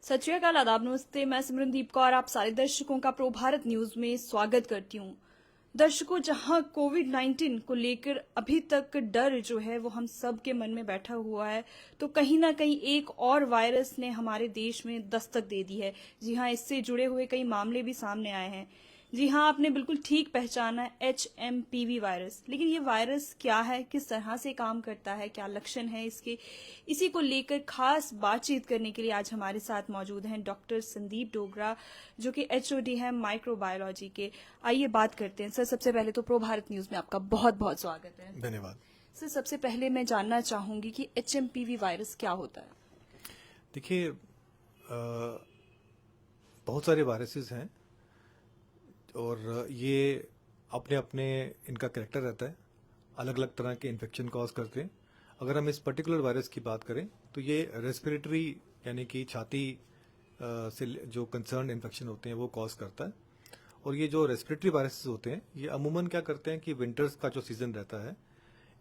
सत श्री अकाल, आदाब, नमस्ते। मैं सिमरनदीप कौर आप सारे दर्शकों का प्रो भारत न्यूज में स्वागत करती हूँ। दर्शकों, जहां कोविड-19 को लेकर अभी तक डर जो है वो हम सब के मन में बैठा हुआ है, तो कहीं ना कहीं एक और वायरस ने हमारे देश में दस्तक दे दी है। जी हां, इससे जुड़े हुए कई मामले भी सामने आए हैं। जी हां, आपने बिल्कुल ठीक पहचाना है, HMPV वायरस। लेकिन ये वायरस क्या है, किस तरह से काम करता है, क्या लक्षण है इसके, इसी को लेकर खास बातचीत करने के लिए आज हमारे साथ मौजूद हैं डॉक्टर संदीप डोगरा, जो कि HOD हैं माइक्रोबायोलॉजी के। आइए बात करते हैं। सर, सबसे पहले तो प्रो भारत न्यूज में आपका बहुत बहुत स्वागत है। धन्यवाद। सर, सबसे पहले मैं जानना चाहूंगी कि HMPV वायरस क्या होता है। देखिए, बहुत सारे वायरसेस हैं और ये अपने अपने इनका कैरेक्टर रहता है, अलग अलग तरह के इन्फेक्शन कॉज करते हैं। अगर हम इस पर्टिकुलर वायरस की बात करें तो ये रेस्पिरेटरी यानी कि छाती से जो कंसर्न इन्फेक्शन होते हैं वो कॉज करता है। और ये जो रेस्पिरेटरी वायरसेस होते हैं ये अमूमन क्या करते हैं कि विंटर्स का जो सीजन रहता है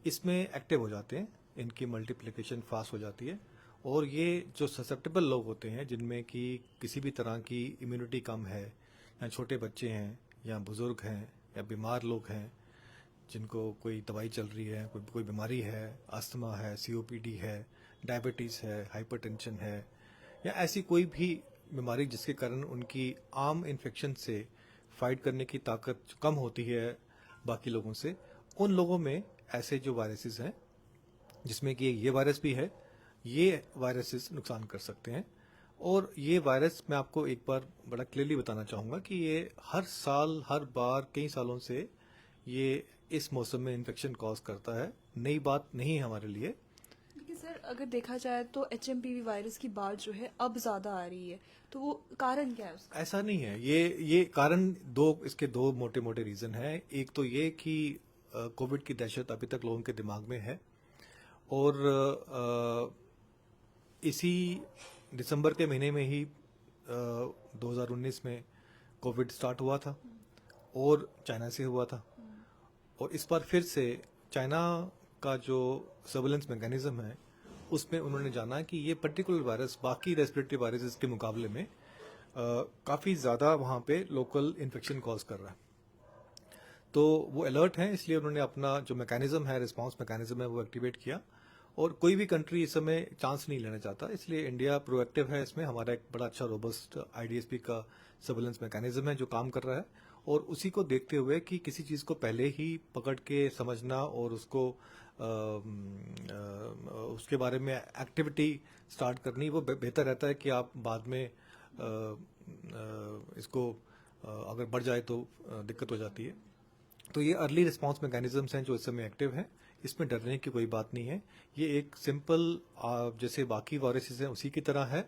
इसमें एक्टिव हो जाते हैं, इनकी मल्टीप्लिकेशन फास्ट हो जाती है। और ये जो ससेप्टेबल लोग होते हैं जिनमें कि किसी भी तरह की इम्यूनिटी कम है, या छोटे बच्चे हैं या बुजुर्ग हैं या बीमार लोग हैं जिनको कोई दवाई चल रही है, कोई बीमारी है, अस्थमा है, COPD है, डायबिटीज़ है, हाइपरटेंशन है, या ऐसी कोई भी बीमारी जिसके कारण उनकी आम इन्फेक्शन से फाइट करने की ताकत कम होती है बाकी लोगों से, उन लोगों में ऐसे जो वायरसेस हैं जिसमें कि ये वायरस भी है, ये वायरसेस नुकसान कर सकते हैं। और ये वायरस मैं आपको एक बार बड़ा क्लियरली बताना चाहूँगा कि ये हर साल हर बार कई सालों से ये इस मौसम में इन्फेक्शन कॉज करता है, नई बात नहीं है हमारे लिए। देखिए सर, अगर देखा जाए तो HMPV वायरस की बात जो है अब ज्यादा आ रही है, तो वो कारण क्या है उसका? ऐसा नहीं है, ये कारण इसके दो मोटे मोटे रीजन है। एक तो ये कि कोविड की दहशत अभी तक लोगों के दिमाग में है और इसी दिसंबर के महीने में ही 2019 में कोविड स्टार्ट हुआ था और चाइना से हुआ था। और इस बार फिर से चाइना का जो सर्वेलेंस मैकेनिज्म है उसमें उन्होंने जाना कि ये पर्टिकुलर वायरस बाकी रेस्पिरेटरी वायरसेस के मुकाबले में काफ़ी ज़्यादा वहाँ पे लोकल इन्फेक्शन कॉज कर रहा है। तो वो अलर्ट हैं, इसलिए उन्होंने अपना जो मैकेनिज्म है, रिस्पांस मैकेनिज्म है, वो एक्टिवेट किया। और कोई भी कंट्री इस समय चांस नहीं लेना चाहता, इसलिए इंडिया प्रोएक्टिव है इसमें। हमारा एक बड़ा अच्छा रोबस्ट IDSP का सर्वेलेंस मैकेनिज्म है जो काम कर रहा है। और उसी को देखते हुए कि किसी चीज़ को पहले ही पकड़ के समझना और उसको उसके बारे में एक्टिविटी स्टार्ट करनी, वो बेहतर रहता है कि आप बाद में इसको अगर बढ़ जाए तो दिक्कत हो जाती है। तो ये अर्ली रिस्पांस मैकेनिज्म्स हैं जो इस समय एक्टिव हैं, इसमें डरने की कोई बात नहीं है। ये एक सिंपल जैसे बाकी वायरसेस हैं उसी की तरह है।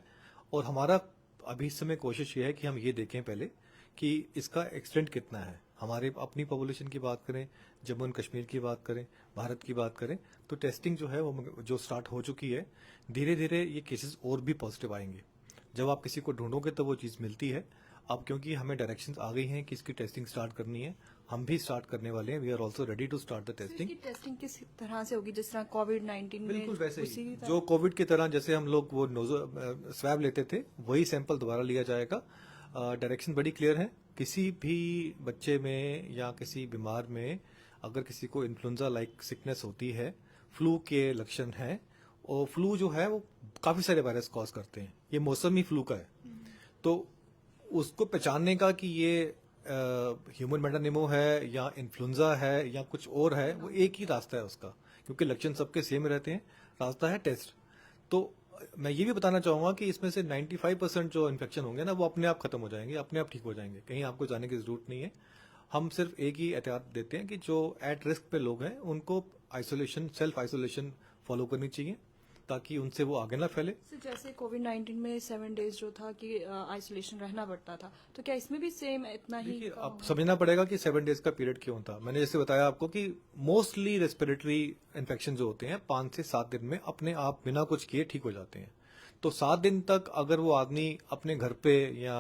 और हमारा अभी इस समय कोशिश ये है कि हम ये देखें पहले कि इसका एक्सटेंट कितना है। हमारे अपनी पॉपुलेशन की बात करें, जम्मू एंड कश्मीर की बात करें, भारत की बात करें, तो टेस्टिंग जो है वो जो स्टार्ट हो चुकी है, धीरे धीरे ये केसेस और भी पॉजिटिव आएंगे। जब आप किसी को ढूंढोगे तो वो चीज़ मिलती है। अब क्योंकि हमें डायरेक्शंस आ गई हैं कि इसकी टेस्टिंग स्टार्ट करनी है, हम भी स्टार्ट करने वाले हैं। We are also ready to start the testing. इसकी टेस्टिंग किस तरह से होगी, जिस तरह कोविड-19 में? बिल्कुल वैसे उसी ही तरह? जो कोविड की तरह जैसे हम लोग वो स्वैब लेते थे, वही सैंपल दोबारा लिया जाएगा। डायरेक्शन बड़ी क्लियर है। किसी भी बच्चे में या किसी बीमार में अगर किसी को इन्फ्लुएंजा लाइक सिकनेस होती है, फ्लू के लक्षण हैं, और फ्लू जो है वो काफी सारे वायरस कॉज करते हैं, ये मौसम ही फ्लू का है। तो उसको पहचानने का कि ये ह्यूमन मेटानिमो है या इन्फ्लुएंजा है या कुछ और है, वो एक ही रास्ता है उसका, क्योंकि लक्षण सबके सेम रहते हैं। रास्ता है टेस्ट। तो मैं ये भी बताना चाहूंगा कि इसमें से 95% जो इन्फेक्शन होंगे ना, वो अपने आप खत्म हो जाएंगे, अपने आप ठीक हो जाएंगे, कहीं आपको जाने की जरूरत नहीं है। हम सिर्फ एक ही एहतियात देते हैं कि जो एट रिस्क पे लोग हैं उनको आइसोलेशन, सेल्फ आइसोलेशन फॉलो करनी चाहिए ताकि उनसे वो आगे ना फैले। जैसे कोविड-19 में 7 डेज जो था कि आइसोलेशन रहना पड़ता था, तो क्या इसमें भी सेम इतना ही? देखिए, अब समझना पड़ेगा कि 7 डेज का पीरियड क्यों था। मैंने जैसे बताया आपको कि मोस्टली रेस्पिरेटरी इन्फेक्शन जो होते हैं 5 से 7 दिन में अपने आप बिना कुछ किए ठीक हो जाते हैं। तो 7 दिन तक अगर वो आदमी अपने घर पे या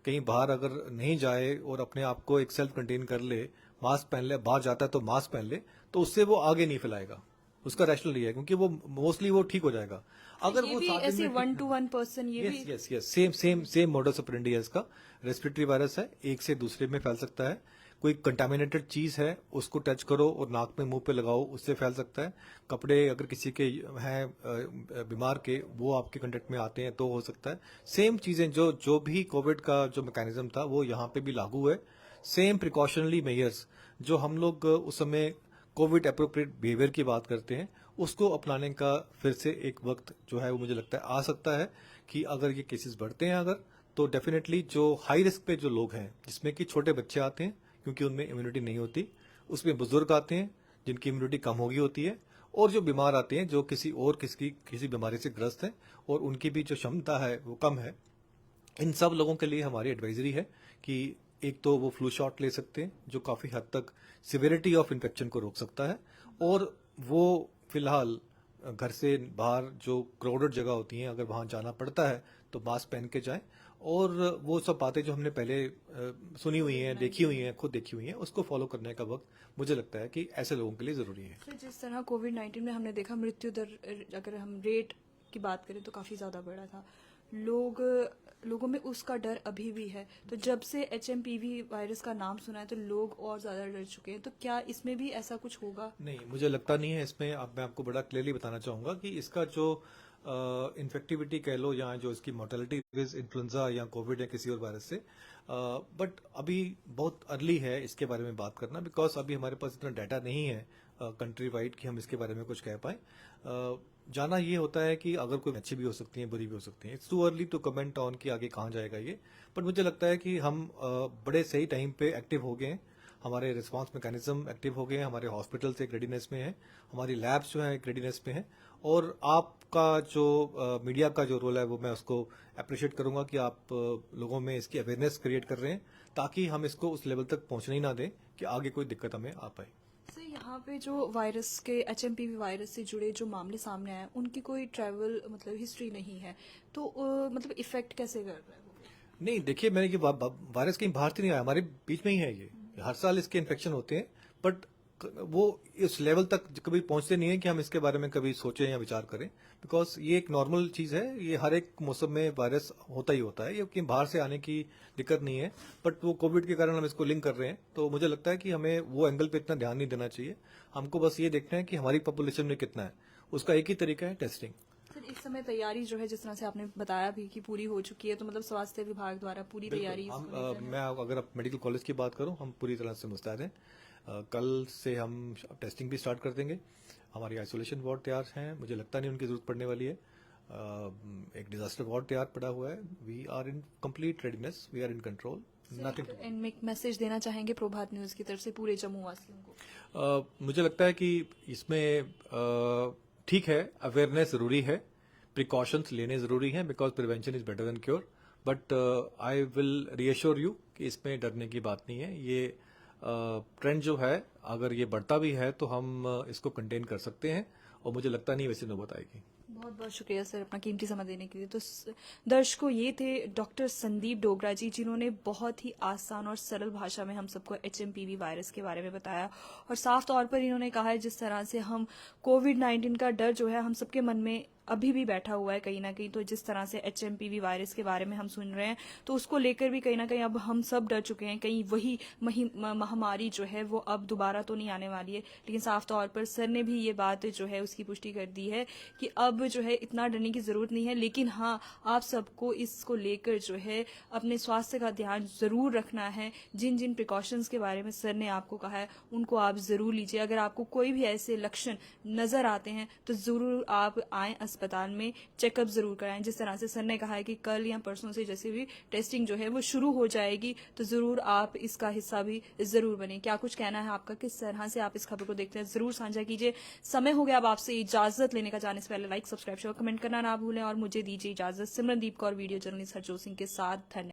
कहीं बाहर अगर नहीं जाए और अपने आप को एक सेल्फ कंटेन कर ले, मास्क पहन ले, बाहर जाता है तो मास्क पहन ले, तो उससे वो आगे नहीं फैलाएगा। उसका रैशनल ये है, क्योंकि वो मोस्टली वो ठीक हो जाएगा। अगर ये वो भी 7 दिन ऐसे में 1 to 1 पर्सन ये यस भी yes yes same modus operandi है इसका। रेस्पिरेटरी वायरस है, एक से दूसरे में फैल सकता है। कोई कंटामिनेटेड चीज है उसको टच करो और नाक में मुंह पे लगाओ, उससे फैल सकता है। कपड़े अगर किसी के हैं बीमार के, वो आपके कांटेक्ट में आते हैं तो हो सकता है। सेम चीजें जो जो भी कोविड का जो मैकेनिज्म था वो यहाँ पे भी लागू है। सेम प्रिकॉशनरी मेजर्स जो हम लोग उस समय कोविड अप्रोप्रिएट बिहेवियर की बात करते हैं, उसको अपनाने का फिर से एक वक्त जो है वो मुझे लगता है आ सकता है कि अगर ये केसेस बढ़ते हैं अगर, तो डेफिनेटली जो हाई रिस्क पे जो लोग हैं, जिसमें कि छोटे बच्चे आते हैं क्योंकि उनमें इम्यूनिटी नहीं होती, उसमें बुजुर्ग आते हैं जिनकी इम्यूनिटी कम होगी होती है, और जो बीमार आते हैं जो किसी बीमारी से ग्रस्त हैं और उनकी भी जो क्षमता है वो कम है, इन सब लोगों के लिए हमारी एडवाइजरी है कि एक तो वो फ्लू शॉट ले सकते हैं जो काफी हद तक सिविरिटी ऑफ इन्फेक्शन को रोक सकता है, और वो फिलहाल घर से बाहर जो क्राउडेड जगह होती हैं अगर वहां जाना पड़ता है तो मास्क पहन के जाएं, और वो सब बातें जो हमने पहले सुनी हुई हैं, देखी हुई हैं, खुद देखी हुई हैं, उसको फॉलो करने का वक्त मुझे लगता है कि ऐसे लोगों के लिए जरूरी है। तो जिस तरह कोविड-19 में हमने देखा मृत्यु दर, अगर हम रेट की बात करें तो काफी ज्यादा बढ़ा था। लोगों में उसका डर अभी भी है। तो जब से HMPV वायरस का नाम सुना है तो लोग और ज्यादा डर चुके हैं। तो क्या इसमें भी ऐसा कुछ होगा? नहीं, मुझे लगता नहीं है इसमें। अब मैं आपको बड़ा क्लियरली बताना चाहूंगा कि इसका जो इन्फेक्टिविटी कह लो या जो इसकी मोर्टेलिटी इज इन्फ्लुएंजा या कोविड या किसी और वायरस से, बट अभी बहुत अर्ली है इसके बारे में बात करना, बिकॉज अभी हमारे पास इतना डाटा नहीं है कंट्री वाइड कि हम इसके बारे में कुछ कह पाए। जाना ये होता है कि अगर कोई अच्छी भी हो सकती है, बुरी भी हो सकती है। It's too early to comment on कि आगे कहाँ जाएगा ये, बट मुझे लगता है कि हम बड़े सही टाइम पे एक्टिव हो गए हैं, हमारे रिस्पांस मैकेनिज्म एक्टिव हो गए हैं, हमारे हॉस्पिटल्स एक रेडीनेस में है, हमारी लैब्स जो है एक रेडीनेस में है, और आपका जो मीडिया का जो रोल है वो मैं उसको अप्रिशिएट करूंगा कि आप लोगों में इसकी अवेयरनेस क्रिएट कर रहे हैं ताकि हम इसको उस लेवल तक पहुंचने ही ना दें कि आगे कोई दिक्कत हमें आ पाए। सर, यहाँ पे जो वायरस के HMPV वायरस से जुड़े जो मामले सामने आए उनकी कोई ट्रैवल मतलब हिस्ट्री नहीं है, तो मतलब इफेक्ट कैसे कर रहा है वो? नहीं, देखिए, मैंने ये वायरस कहीं बाहर से नहीं आया, हमारे बीच में ही है ये। हर साल इसके इन्फेक्शन होते हैं, बट वो इस लेवल तक कभी पहुंचते नहीं है कि हम इसके बारे में कभी सोचें या विचार करें, बिकॉज ये एक नॉर्मल चीज है। ये हर एक मौसम में वायरस होता ही होता है, ये कि बाहर से आने की दिक्कत नहीं है। बट वो कोविड के कारण हम इसको लिंक कर रहे हैं, तो मुझे लगता है कि हमें वो एंगल पे इतना ध्यान नहीं देना चाहिए। हमको बस ये देखना है कि हमारी पॉपुलेशन में कितना है, उसका एक ही तरीका है, टेस्टिंग। सर, इस समय तैयारी जो है जिस तरह से आपने बताया भी कि पूरी हो चुकी है, तो मतलब स्वास्थ्य विभाग द्वारा पूरी तैयारी हम इसको लेकर है? मैं अगर आप मेडिकल कॉलेज की बात करूं, हम पूरी तरह से मुस्तैद हैं। कल से हम टेस्टिंग भी स्टार्ट कर देंगे। हमारी आइसोलेशन वार्ड तैयार हैं, मुझे लगता नहीं उनकी जरूरत पड़ने वाली है। एक डिजास्टर वार्ड तैयार पड़ा हुआ है। We are in complete readiness, we are in control, nothing to. End में एक मैसेज देना चाहेंगे प्रभात न्यूज की तरफ से पूरे जम्मू वासियों को? मुझे लगता है कि इसमें ठीक है, अवेयरनेस जरूरी है, प्रिकॉशंस लेने जरूरी हैं, because prevention is better than cure. But I will reassure you कि इसमें डरने की बात नहीं है। ये ट्रेंड जो है, अगर ये बढ़ता भी है तो हम इसको कंटेन कर सकते हैं, और मुझे लगता नहीं वैसे नौबत आएगी। बहुत बहुत शुक्रिया सर अपना कीमती समय देने के लिए। तो दर्शकों, ये थे डॉक्टर संदीप डोगरा जी, जिन्होंने बहुत ही आसान और सरल भाषा में हम सबको HMPV वायरस के बारे में बताया, और साफ तौर पर इन्होंने कहा है जिस तरह से हम कोविड-19 का डर जो है हम सबके मन में अभी भी बैठा हुआ है कहीं ना कहीं, तो जिस तरह से HMPV वायरस के बारे में हम सुन रहे हैं तो उसको लेकर भी कहीं ना कहीं अब हम सब डर चुके हैं। कहीं वही महामारी जो है वो अब दोबारा तो नहीं आने वाली है, लेकिन साफ तौर पर सर ने भी ये बात जो है उसकी पुष्टि कर दी है कि अब जो है इतना डरने की जरूरत नहीं है। लेकिन हाँ, आप सबको इसको लेकर जो है अपने स्वास्थ्य का ध्यान जरूर रखना है। जिन जिन प्रिकॉशंस के बारे में सर ने आपको कहा है उनको आप जरूर लीजिए। अगर आपको कोई भी ऐसे लक्षण नजर आते हैं तो जरूर आप आए अस्पताल में, चेकअप जरूर कराएं। जिस तरह से सर ने कहा है कि कल या परसों से जैसे भी टेस्टिंग जो है वो शुरू हो जाएगी, तो जरूर आप इसका हिस्सा भी जरूर बने। क्या कुछ कहना है आपका, किस तरह से आप इस खबर को देखते हैं, जरूर साझा कीजिए। समय हो गया अब आपसे इजाजत लेने का। जाने से पहले लाइक, सब्सक्राइब, शेयर, कमेंट करना ना भूलें, और मुझे दीजिए इजाजत। सिमरनदीप कौर, वीडियो जर्नलिस्ट हरजोत सिंह के साथ। धन्यवाद।